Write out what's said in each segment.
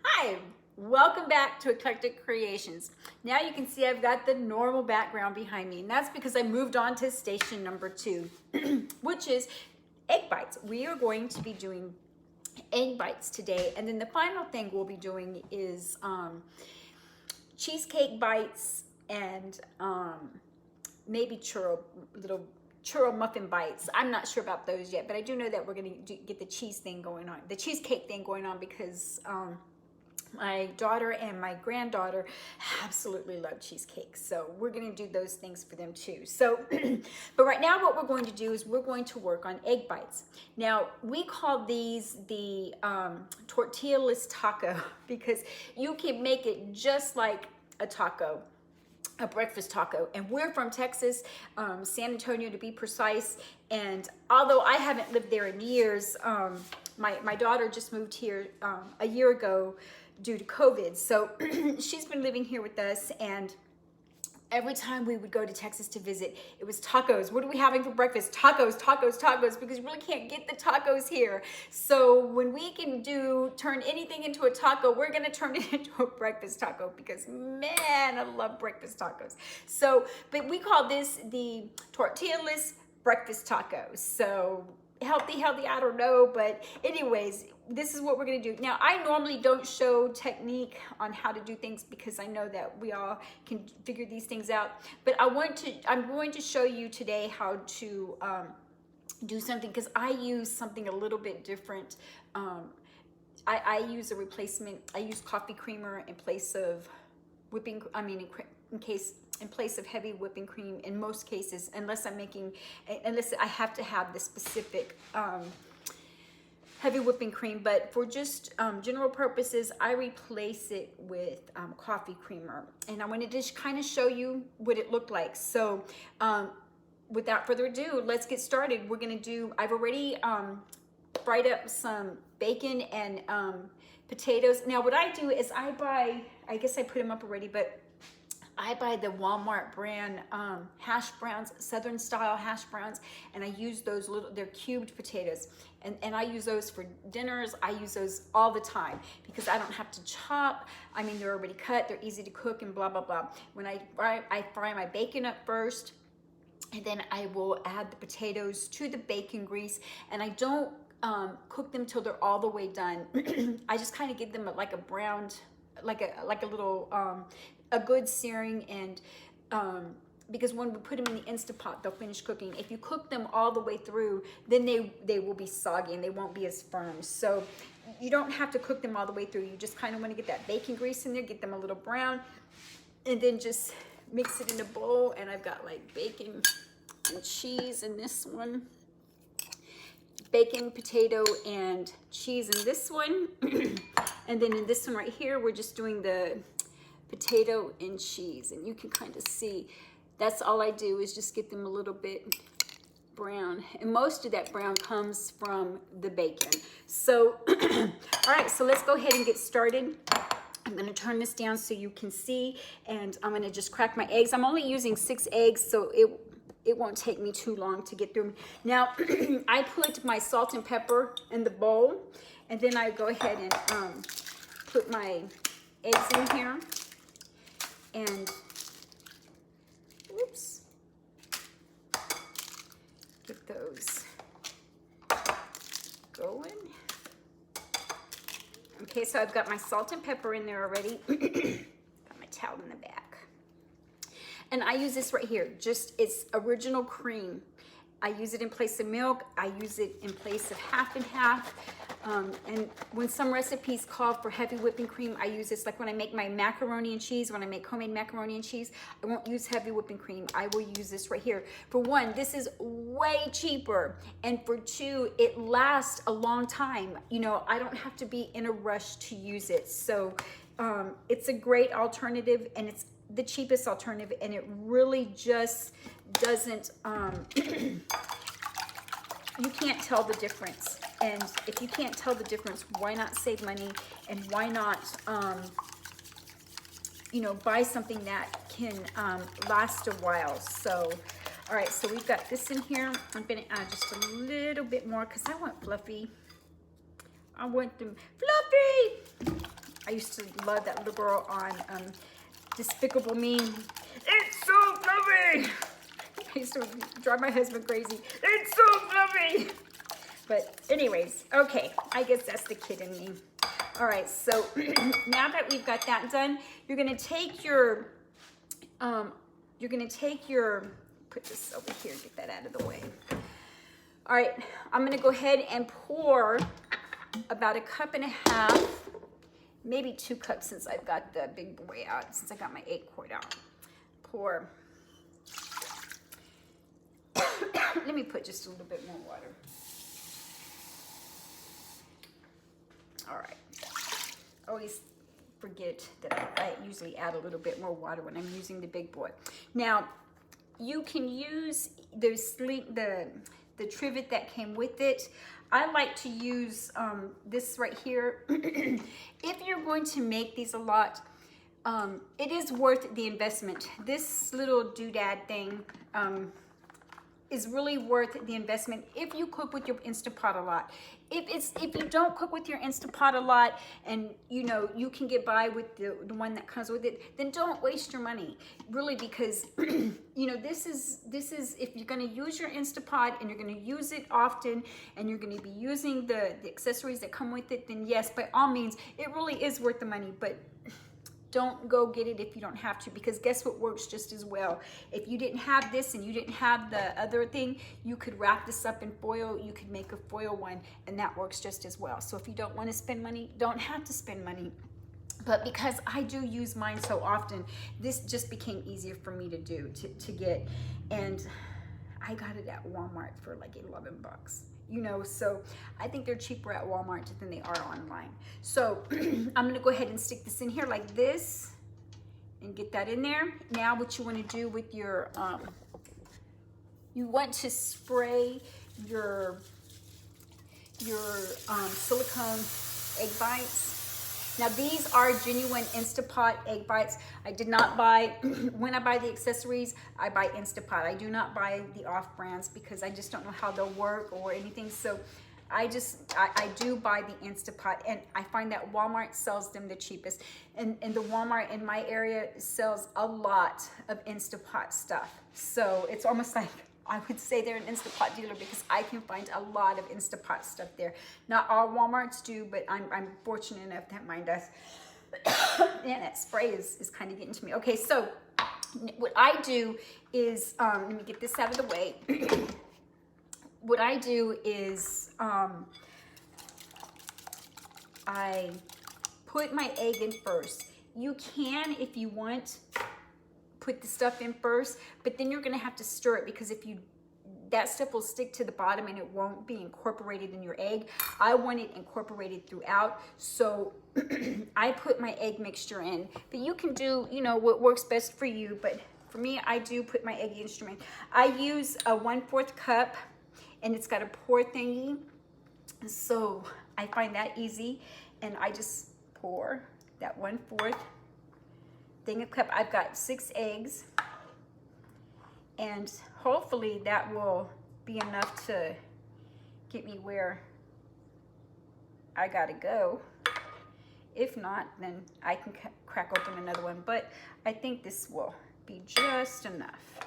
Hi, welcome back to Eclectic Creations. Now you can see I've got the normal background behind me, and that's because I moved on to station number 2, which is egg bites. We are going to be doing egg bites today, and then the final thing we'll be doing is cheesecake bites and maybe little churro muffin bites. I'm not sure about those yet, but I do know that we're going to get the cheesecake thing going on because my daughter and my granddaughter absolutely love cheesecake, so we're going to do those things for them too. So but right now what we're going to do is we're going to work on egg bites. Now we call these the tortilla-less taco because you can make it just like a taco, a breakfast taco. And we're from Texas, San Antonio to be precise, and although I haven't lived there in years, my daughter just moved here a year ago due to COVID, so she's been living here with us, and every time we would go to Texas to visit, it was tacos. What are we having for breakfast? Tacos, tacos, tacos, because you really can't get the tacos here. So when we can turn anything into a taco, we're gonna turn it into a breakfast taco because man, I love breakfast tacos. So, but we call this the tortilla-less breakfast taco. So healthy, I don't know, but anyways, this is what we're gonna do. Now, I normally don't show technique on how to do things because I know that we all can figure these things out, but I'm going to show you today how to do something because I use something a little bit different. I use a replacement. I use coffee creamer in place of in place of heavy whipping cream in most cases, unless I have to have the specific heavy whipping cream. But for just general purposes, I replace it with coffee creamer. And I wanted to just kind of show you what it looked like. So without further ado, let's get started. I've already fried up some bacon and potatoes. Now what I do is I guess I put them up already, but I buy the Walmart brand hash browns, Southern style hash browns, and I use those they're cubed potatoes. And I use those for dinners. I use those all the time because I don't have to chop. I mean, they're already cut, they're easy to cook and blah, blah, blah. When I fry my bacon up first, and then I will add the potatoes to the bacon grease, and I don't cook them till they're all the way done. I just kind of give them like a browned, like a little, a good searing, and because when we put them in the Instapot, they'll finish cooking. If you cook them all the way through, then they will be soggy and they won't be as firm. So you don't have to cook them all the way through. You just kind of want to get that bacon grease in there, get them a little brown, and then just mix it in a bowl. And I've got like bacon and cheese in this one, bacon, potato, and cheese in this one. And then in this one right here, we're just doing the potato and cheese. And you can kind of see, that's all I do is just get them a little bit brown. And most of that brown comes from the bacon. So, all right, so let's go ahead and get started. I'm gonna turn this down so you can see, and I'm gonna just crack my eggs. I'm only using 6 eggs, so it won't take me too long to get through. Now, I put my salt and pepper in the bowl, and then I go ahead and put my eggs in here, and oops, get those going. Okay, so I've got my salt and pepper in there already. Got my towel in the back. And I use this right here, it's original cream. I use it in place of milk. I use it in place of half and half. And when some recipes call for heavy whipping cream, I use this. Like when I make my macaroni and cheese, when I make homemade macaroni and cheese, I won't use heavy whipping cream. I will use this right here. For one, this is way cheaper. And for two, it lasts a long time. You know, I don't have to be in a rush to use it. So it's a great alternative, and it's the cheapest alternative, and it really just doesn't, you can't tell the difference. And if you can't tell the difference, why not save money, and why not, you know, buy something that can last a while. So, all right, so we've got this in here. I'm gonna add just a little bit more because I want fluffy. I want them fluffy. I used to love that little girl on Despicable Me. It's so fluffy. I used to drive my husband crazy. It's so fluffy. But anyways, okay, I guess that's the kid in me. All right, so now that we've got that done, you're gonna take your, put this over here, get that out of the way. All right, I'm gonna go ahead and pour about 1.5 cups, maybe 2 cups since I've got the big boy out, since I got my egg quart out. Pour. Let me put just a little bit more water. All right. Always forget that I usually add a little bit more water when I'm using the big boy. Now, you can use the trivet that came with it. I like to use this right here. If you're going to make these a lot, it is worth the investment. This little doodad thing is really worth the investment if you cook with your Instant Pot a lot. If you don't cook with your Instant Pot a lot, and you know you can get by with the one that comes with it, then don't waste your money, really, because you know this is if you're going to use your Instant Pot and you're going to use it often and you're going to be using the accessories that come with it, then yes, by all means, it really is worth the money. But don't go get it if you don't have to, because guess what works just as well? If you didn't have this and you didn't have the other thing, you could wrap this up in foil. You could make a foil one, and that works just as well. So if you don't want to spend money, don't have to spend money. But because I do use mine so often, this just became easier for me to do, to get. And I got it at Walmart for like 11 bucks. You know, so I think they're cheaper at Walmart than they are online. So I'm gonna go ahead and stick this in here like this and get that in there. Now what you wanna do with your, you want to spray your silicone egg bites. Now these are genuine Instant Pot egg bites. I did not buy, when I buy the accessories, I buy Instant Pot. I do not buy the off brands because I just don't know how they'll work or anything. So I do buy the Instant Pot, and I find that Walmart sells them the cheapest. And the Walmart in my area sells a lot of Instant Pot stuff. So it's almost like, I would say they're an Instant Pot dealer because I can find a lot of Instant Pot stuff there. Not all Walmarts do, but I'm fortunate enough that mine does. And that spray is kind of getting to me. Okay, so what I do is, let me get this out of the way. What I do is I put my egg in first. You can, if you want, put the stuff in first, but then you're gonna have to stir it, because if you, that stuff will stick to the bottom and it won't be incorporated in your egg. I want it incorporated throughout, so I put my egg mixture in. But you can do, you know, what works best for you, but for me, I do put my egg instrument. I use a 1/4 cup, and it's got a pour thingy, so I find that easy, and I just pour that 1/4 thing of cup. I've got 6 eggs, and hopefully that will be enough to get me where I gotta go. If not, then I can crack open another one, but I think this will be just enough.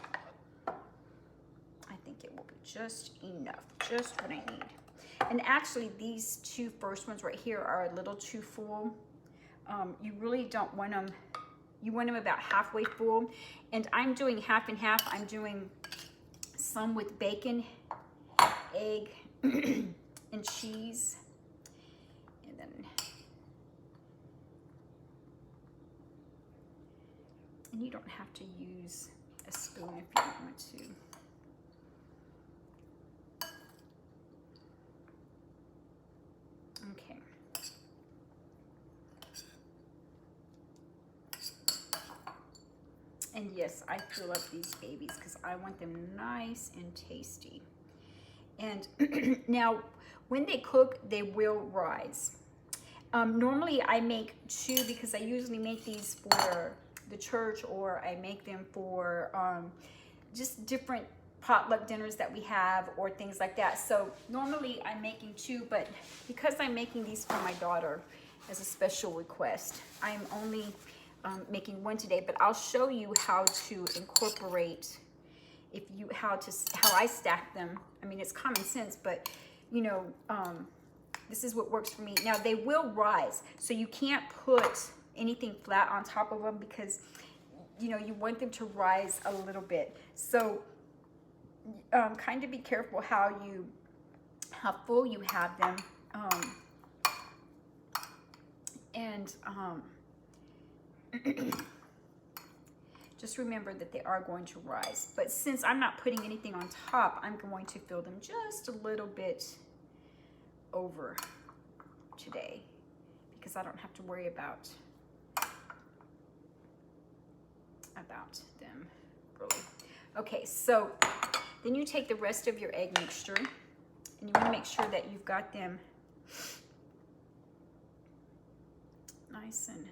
I think it will be just enough, just what I need. And actually these 2 first ones right here are a little too full. You really don't want them. You want them about halfway full, and I'm doing half and half. I'm doing some with bacon, egg, and cheese, and then, and you don't have to use a spoon if you don't want to. Okay. And yes, I fill up these babies because I want them nice and tasty. And now, when they cook, they will rise. Normally, I make 2 because I usually make these for the church, or I make them for just different potluck dinners that we have or things like that. So normally I'm making 2, but because I'm making these for my daughter, as a special request. I'm only making one today, but I'll show you how to incorporate, how I stack them. I mean, it's common sense, but you know, this is what works for me. Now they will rise, so you can't put anything flat on top of them because you know you want them to rise a little bit. So kind of be careful how full you have them. Just remember that they are going to rise. But since I'm not putting anything on top, I'm going to fill them just a little bit over today because I don't have to worry about them really. Okay, so then you take the rest of your egg mixture and you want to make sure that you've got them nice, and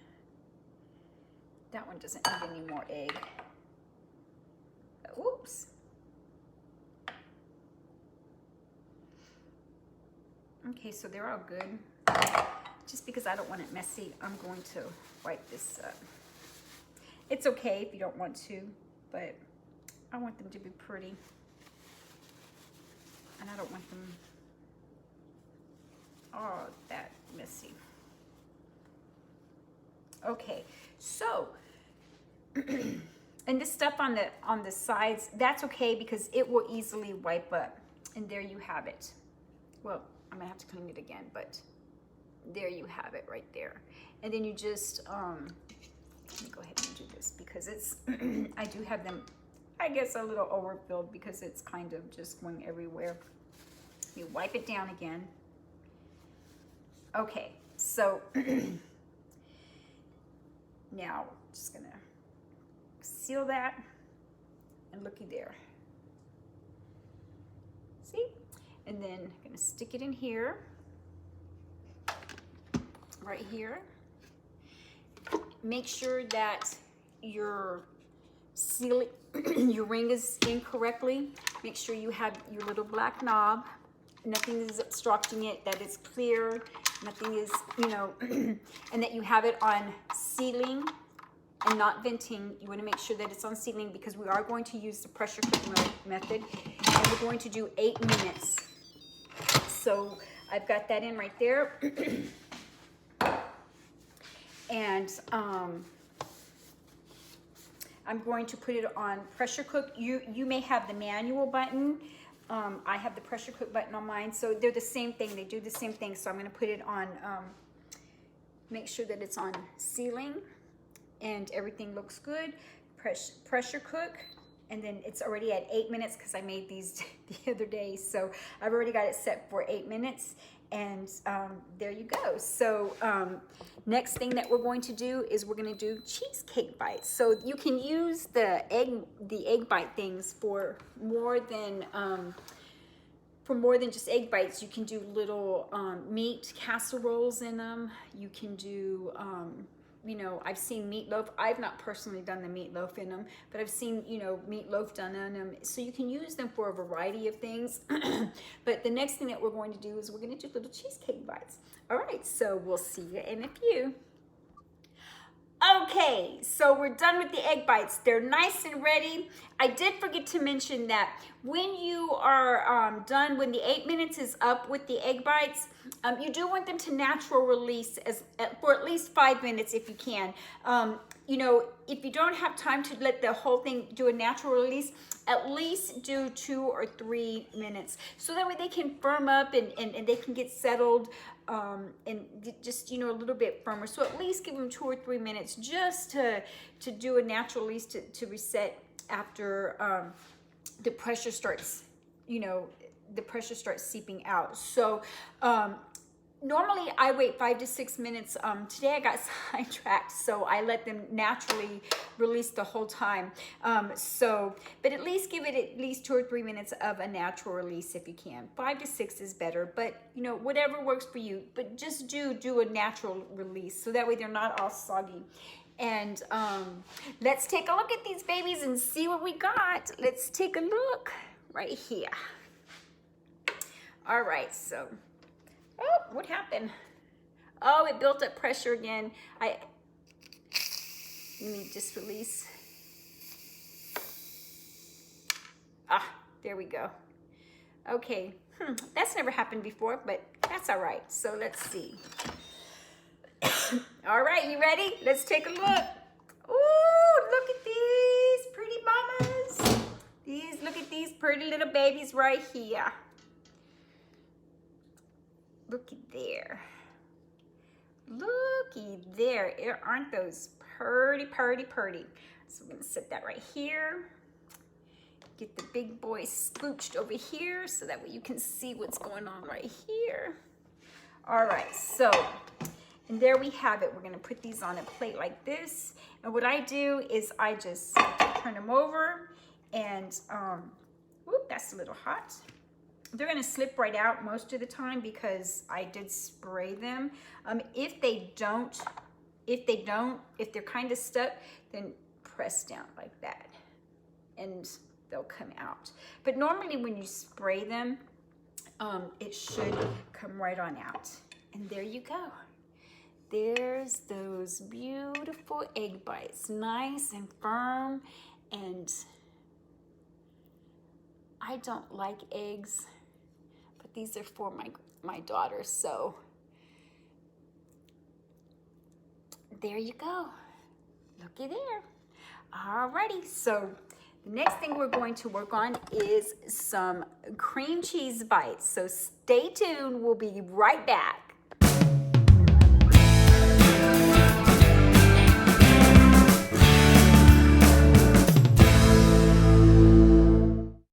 that one doesn't need any more egg. Oops. Okay, so they're all good. Just because I don't want it messy, I'm going to wipe this up. It's okay if you don't want to, but I want them to be pretty. And I don't want them all that messy. Okay, so and this stuff on the sides, that's okay because it will easily wipe up. And there you have it. Well, I'm gonna have to clean it again, but there you have it right there. And then you just let me go ahead and do this because it's I do have them, I guess, a little overfilled because it's kind of just going everywhere. You wipe it down again. Okay, so now just gonna seal that, and looky there. See? And then I'm gonna stick it in here, right here. Make sure that your your ring is in correctly. Make sure you have your little black knob. Nothing is obstructing it, that it's clear. Nothing is, you know, and that you have it on sealing and not venting. You want to make sure that it's on sealing because we are going to use the pressure cooking method, and we're going to do 8 minutes. So I've got that in right there. And I'm going to put it on pressure cook. You may have the manual button. I have the pressure cook button on mine, so they're the same thing. They do the same thing. So I'm going to put it on, make sure that it's on sealing and everything looks good. Pressure cook, and then it's already at 8 minutes because I made these the other day. So I've already got it set for 8 minutes. And there you go. So next thing that we're going to do is we're going to do cheesecake bites. So you can use the egg bite things for more than just egg bites. You can do little meat casseroles in them. You can do you know, I've seen meatloaf. I've not personally done the meatloaf in them, but I've seen, you know, meatloaf done in them. So you can use them for a variety of things. But the next thing that we're going to do is we're going to do little cheesecake bites. All right, so we'll see you in a few. Okay, so we're done with the egg bites. They're nice and ready. I did forget to mention that when you are done, when the 8 minutes is up with the egg bites, you do want them to natural release for at least 5 minutes if you can. You know, if you don't have time to let the whole thing do a natural release, at least do 2 or 3 minutes. So that way they can firm up and they can get settled and just, you know, a little bit firmer. So at least give them 2 or 3 minutes just to do a natural release to reset after the pressure starts, you know, the pressure starts seeping out. So normally I wait 5 to 6 minutes. Today I got sidetracked, so I let them naturally release the whole time. But at least give it at least 2 or 3 minutes of a natural release if you can. 5 to 6 is better, but you know, whatever works for you. But just do a natural release so that way they're not all soggy. And let's take a look at these babies and see what we got. Let's take a look right here. All right, so. Oh, what happened? Oh, it built up pressure again. Let me just release. Ah, there we go. Okay, that's never happened before, but that's all right. So let's see. All right, you ready? Let's take a look. Ooh, look at these pretty mamas. Look at these pretty little babies right here. Looky there. Looky there. Aren't those pretty, pretty, pretty? So we're gonna set that right here. Get the big boy scooched over here so that way you can see what's going on right here. All right, so, and there we have it. We're gonna put these on a plate like this. And what I do is I just turn them over and, whoop, that's a little hot. They're gonna slip right out most of the time because I did spray them. If they're kind of stuck, then press down like that and they'll come out. But normally when you spray them, it should come right on out. And there you go. There's those beautiful egg bites, nice and firm. And I don't like eggs, but these are for my daughter, so there you go. Looky there. Alrighty, so the next thing we're going to work on is some cream cheese bites. So stay tuned, we'll be right back.